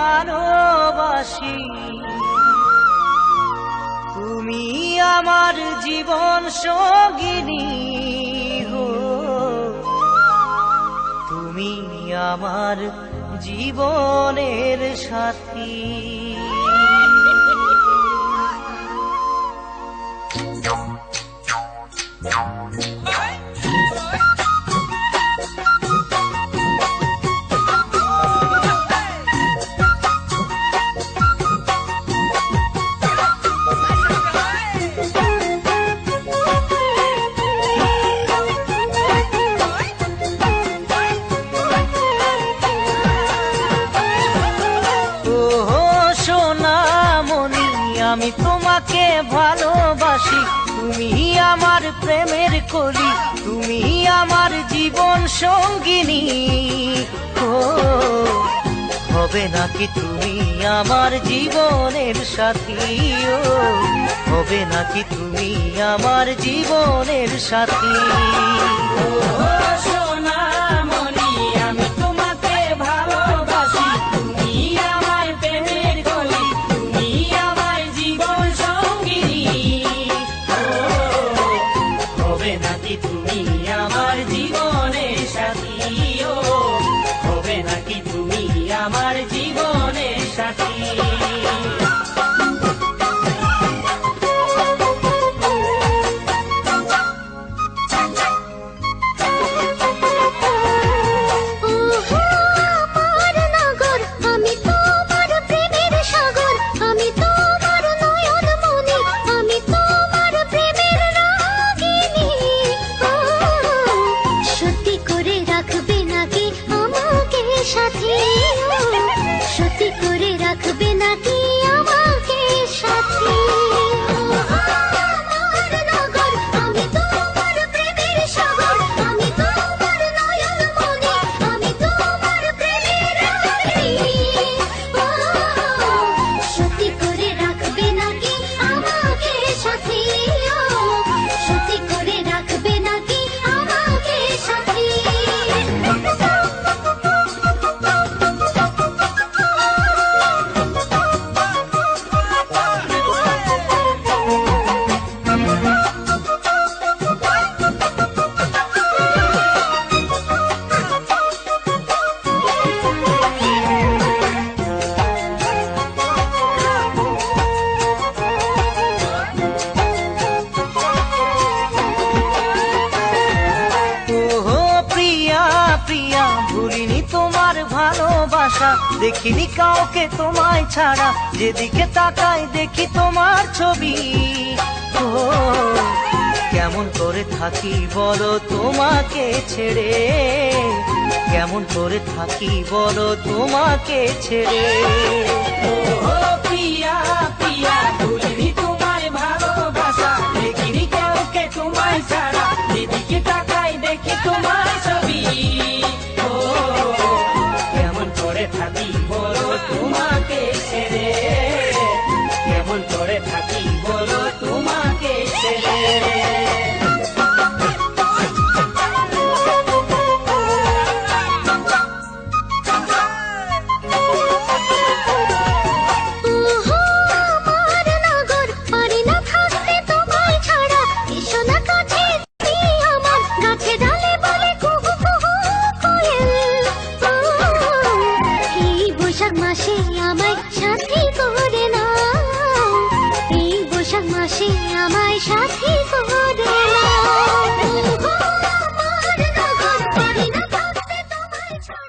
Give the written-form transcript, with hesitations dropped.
ভালোবাসি, তুমি আমার জীবন সঙ্গিনী হো, তুমি আমার জীবনের সাথী। আমি তোমাকে ভালোবাসি, তুমি আমার প্রেমের কলি, তুমি আমার জীবন সঙ্গিনী। ও হবে নাকি তুমি আমার জীবনের সাথী, ও হবে নাকি তুমি আমার জীবনের সাথী। আমার জীবনের সাথী। ভুলিনি তোমার ভালোবাসা, দেখিনি কাউকে তোমায় ছাড়া, যেদিকে তাকাই দেখি তোমার ছবি। ও কেমন করে থাকি বলো তোমাকে ছেড়ে, কেমন করে থাকি বলো তোমাকে ছেড়ে। ও প্রিয়া প্রিয়া, ভুলিনি তোমার ভালোবাসা, দেখিনি কাউকে তোমায় ছাড়া, যেদিকে তাকাই দেখি তোমার ছবি। কেমন করে থাকি বলো তোমাকে ছেড়ে, কেমন করে থাকি বলো তোমাকে ছেড়ে। মাসে আমায় সাথী করে নাও, এই বৈশাখ মাসে আমায় সাথী করে